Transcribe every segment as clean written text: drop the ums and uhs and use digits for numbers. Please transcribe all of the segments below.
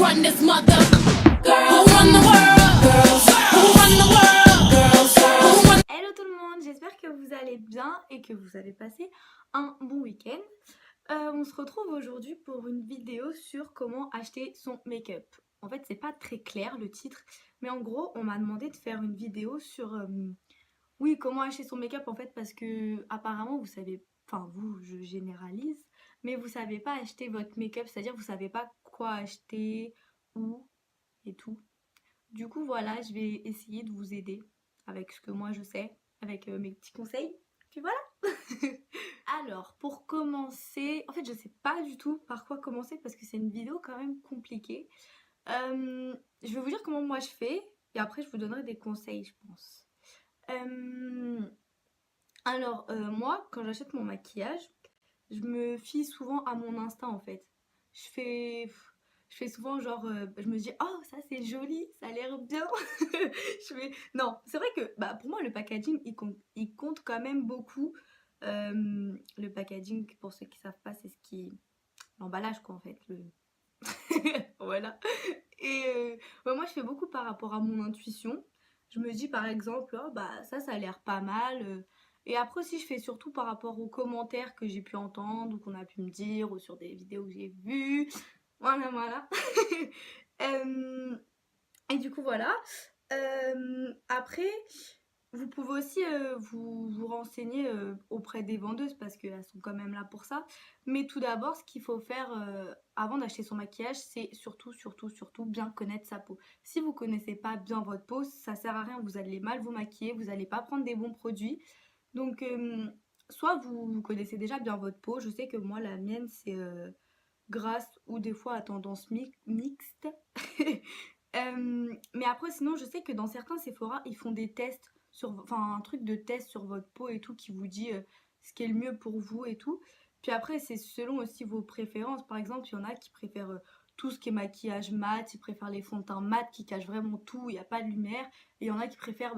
run this mother. Who run the world? Girls. Who run the world? Girls. Who run... Hello tout le monde, j'espère que vous allez bien et que vous avez passé un bon week-end. On se retrouve aujourd'hui pour une vidéo sur comment acheter son make-up. En fait, c'est pas très clair le titre, mais en gros, on m'a demandé de faire une vidéo sur oui, comment acheter son make-up en fait, parce que apparemment vous savez, enfin vous, je généralise, mais vous savez pas acheter votre make-up, c'est-à-dire vous savez pas quoi acheter, où et tout. Du coup, voilà, je vais essayer de vous aider avec ce que moi je sais, avec mes petits conseils. Puis voilà. Alors, pour commencer, en fait, je sais pas du tout par quoi commencer parce que c'est une vidéo quand même compliquée. Je vais vous dire comment moi je fais et après je vous donnerai des conseils, je pense. Moi, quand j'achète mon maquillage, je me fie souvent à mon instinct en fait. Je fais, je fais souvent genre, je me dis, oh ça c'est joli, ça a l'air bien. Non, c'est vrai que bah, pour moi le packaging il compte quand même beaucoup. Le packaging, pour ceux qui savent pas, c'est ce qui, l'emballage quoi en fait. Voilà. Et ouais, moi je fais beaucoup par rapport à mon intuition. Je me dis par exemple, oh, bah ça a l'air pas mal. Et après aussi je fais surtout par rapport aux commentaires que j'ai pu entendre ou qu'on a pu me dire ou sur des vidéos que j'ai vues. Voilà. Euh, et du coup voilà. Après, vous pouvez aussi vous renseigner auprès des vendeuses parce qu'elles sont quand même là pour ça. Mais tout d'abord, ce qu'il faut faire avant d'acheter son maquillage, c'est surtout bien connaître sa peau. Si vous connaissez pas bien votre peau, ça sert à rien, vous allez mal vous maquiller, vous n'allez pas prendre des bons produits. Donc, soit vous connaissez déjà bien votre peau. Je sais que moi, la mienne, c'est grasse ou des fois à tendance mixte. Mais après, sinon, je sais que dans certains Sephora, ils font des tests enfin, un truc de test sur votre peau et tout qui vous dit ce qui est le mieux pour vous et tout. Puis après, c'est selon aussi vos préférences. Par exemple, il y en a qui préfèrent tout ce qui est maquillage mat, ils préfèrent les fonds de teint mat qui cachent vraiment tout, il n'y a pas de lumière. Et il y en a qui préfèrent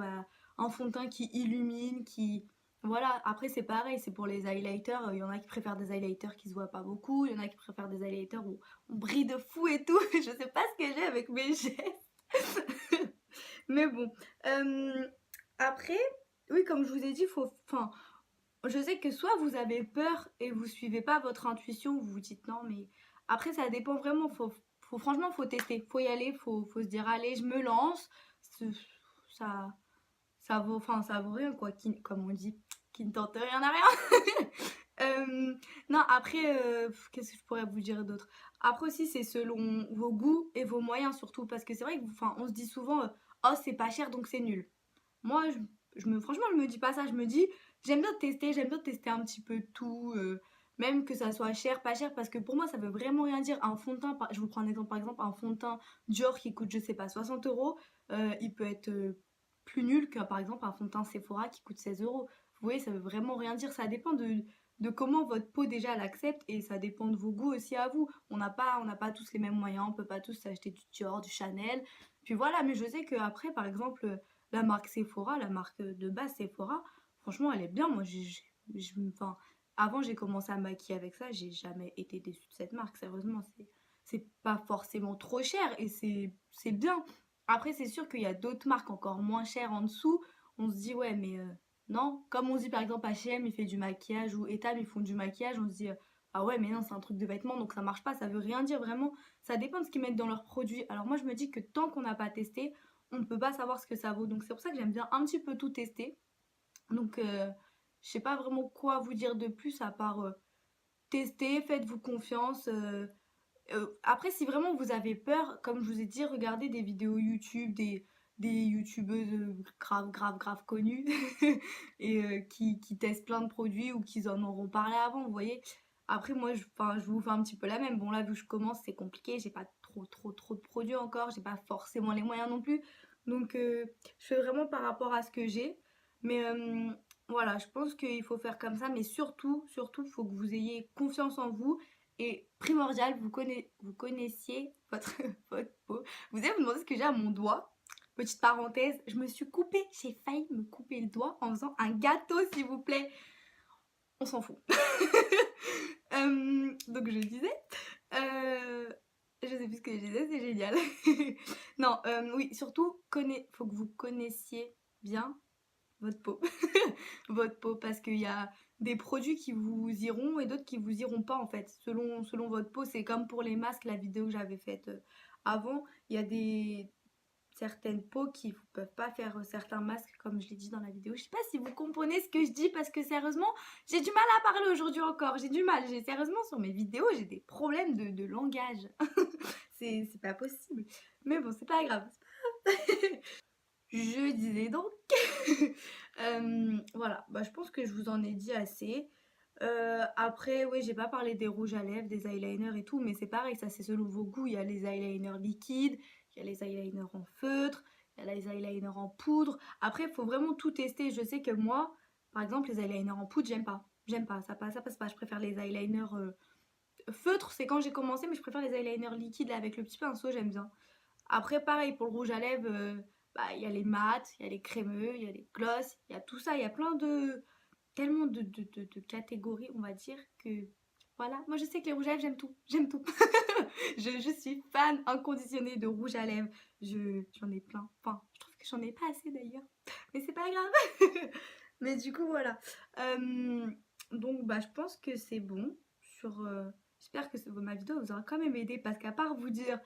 un fond de teint qui illumine, qui... Voilà, après c'est pareil, c'est pour les highlighters, il y en a qui préfèrent des highlighters qui se voient pas beaucoup, il y en a qui préfèrent des highlighters où on brille de fou et tout. Je sais pas ce que j'ai avec mes gestes. Mais bon. Après, oui, comme je vous ai dit, enfin, je sais que soit vous avez peur et vous suivez pas votre intuition, vous vous dites non, mais après ça dépend vraiment. Franchement, faut tester, faut y aller, faut se dire allez, je me lance. Ça, ça vaut rien quoi, comme on dit, qui ne tente rien à rien. Non, après, qu'est-ce que je pourrais vous dire d'autre? Après aussi, c'est selon vos goûts et vos moyens surtout, parce que c'est vrai que, enfin, on se dit souvent, oh c'est pas cher donc c'est nul. Moi, franchement, je me dis pas ça. Je me dis, j'aime bien tester un petit peu tout, même que ça soit cher, pas cher, parce que pour moi, ça veut vraiment rien dire. Un fond de teint, je vous prends un exemple, par exemple, un fond de teint Dior qui coûte, je sais pas, 60 euros, il peut être plus nul que, par exemple, un fond de teint Sephora qui coûte 16 euros. Vous voyez, ça veut vraiment rien dire. Ça dépend de comment votre peau déjà l'accepte et ça dépend de vos goûts aussi à vous. On n'a pas tous les mêmes moyens, on peut pas tous s'acheter du Dior, du Chanel. Puis voilà, mais je sais qu'après, par exemple, la marque Sephora, la marque de base Sephora, franchement, elle est bien. Moi, enfin, avant, j'ai commencé à me maquiller avec ça, j'ai jamais été déçue de cette marque. Sérieusement, c'est pas forcément trop cher et c'est bien. Après, c'est sûr qu'il y a d'autres marques encore moins chères en dessous. On se dit, ouais, mais non. Comme on se dit par exemple H&M, il fait du maquillage ou Etam, ils font du maquillage, on se dit, ah ouais, mais non, c'est un truc de vêtements, donc ça marche pas. Ça veut rien dire vraiment. Ça dépend de ce qu'ils mettent dans leurs produits. Alors moi, je me dis que tant qu'on n'a pas testé, on ne peut pas savoir ce que ça vaut. Donc c'est pour ça que j'aime bien un petit peu tout tester. Donc je sais pas vraiment quoi vous dire de plus à part tester, faites-vous confiance. Après, si vraiment vous avez peur, comme je vous ai dit, regardez des vidéos YouTube, des youtubeuses grave connues et qui testent plein de produits ou qui en auront parlé avant, vous voyez. Après, moi, je vous fais un petit peu la même. Bon, là, vu que je commence, c'est compliqué. J'ai pas trop de produits encore. J'ai pas forcément les moyens non plus. Donc, je fais vraiment par rapport à ce que j'ai. Mais voilà, je pense qu'il faut faire comme ça. Mais surtout, il faut que vous ayez confiance en vous. Et primordial, vous connaissiez votre peau. Vous allez vous demander ce que j'ai à mon doigt. Petite parenthèse, je me suis coupée, j'ai failli me couper le doigt en faisant un gâteau, s'il vous plaît. On s'en fout. Donc je disais, Je sais plus ce que je disais, c'est génial. Non, oui, surtout, faut que vous connaissiez bien votre peau. Votre peau, parce qu'il y a des produits qui vous iront et d'autres qui vous iront pas en fait, selon votre peau. C'est comme pour les masques, la vidéo que j'avais faite avant, il y a des certaines peaux qui ne peuvent pas faire certains masques, comme je l'ai dit dans la vidéo. Je sais pas si vous comprenez ce que je dis, parce que sérieusement, j'ai du mal à parler aujourd'hui encore. J'ai du mal. Sérieusement, sur mes vidéos, j'ai des problèmes de langage. C'est pas possible. Mais bon, c'est pas grave. Je disais donc, voilà, bah, je pense que je vous en ai dit assez. Après, oui, j'ai pas parlé des rouges à lèvres, des eyeliners et tout, mais c'est pareil, ça c'est selon vos goûts. Il y a les eyeliners liquides, il y a les eyeliners en feutre, il y a les eyeliners en poudre. Après, il faut vraiment tout tester. Je sais que moi, par exemple, les eyeliners en poudre, j'aime pas. J'aime pas, ça passe pas. Je préfère les eyeliners feutres, c'est quand j'ai commencé, mais je préfère les eyeliners liquides là, avec le petit pinceau, j'aime bien. Après, pareil, pour le rouge à lèvres, bah, il y a les mats, il y a les crémeux, il y a les gloss, il y a tout ça, il y a plein de... tellement de catégories, on va dire, que... Voilà, moi je sais que les rouges à lèvres, j'aime tout, j'aime tout. Je suis fan inconditionnée de rouge à lèvres, j'en ai plein. Enfin, je trouve que j'en ai pas assez d'ailleurs, mais c'est pas grave. Mais du coup, voilà. Donc, bah, je pense que c'est bon. J'espère que ma vidéo vous aura quand même aidé, parce qu'à part vous dire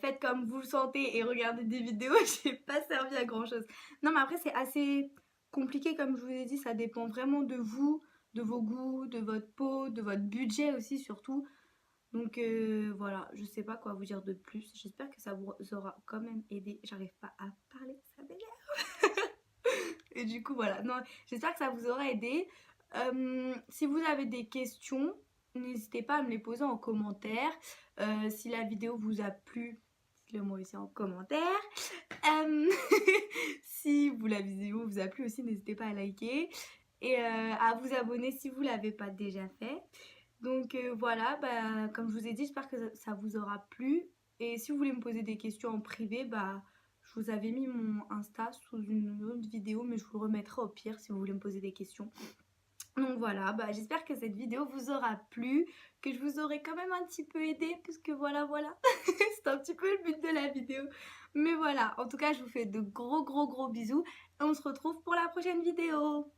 faites comme vous le sentez et regardez des vidéos, j'ai pas servi à grand chose. Non, mais après, c'est assez compliqué, comme je vous ai dit, ça dépend vraiment de vous, de vos goûts, de votre peau, de votre budget aussi, surtout. Donc voilà, je sais pas quoi vous dire de plus. J'espère que ça vous aura quand même aidé. J'arrive pas à parler, ça m'énerve. Et du coup, voilà. Non, j'espère que ça vous aura aidé. Si vous avez des questions, n'hésitez pas à me les poser en commentaire. Si la vidéo vous a plu, dites-le moi aussi en commentaire. Euh, si la vidéo vous a plu aussi, n'hésitez pas à liker et à vous abonner si vous ne l'avez pas déjà fait. Donc voilà, bah, comme je vous ai dit, j'espère que ça vous aura plu. Et si vous voulez me poser des questions en privé, bah, je vous avais mis mon Insta sous une autre vidéo, mais je vous le remettrai au pire si vous voulez me poser des questions. Donc voilà, bah, j'espère que cette vidéo vous aura plu, que je vous aurai quand même un petit peu aidé, puisque voilà, c'est un petit peu le but de la vidéo. Mais voilà, en tout cas, je vous fais de gros bisous et on se retrouve pour la prochaine vidéo.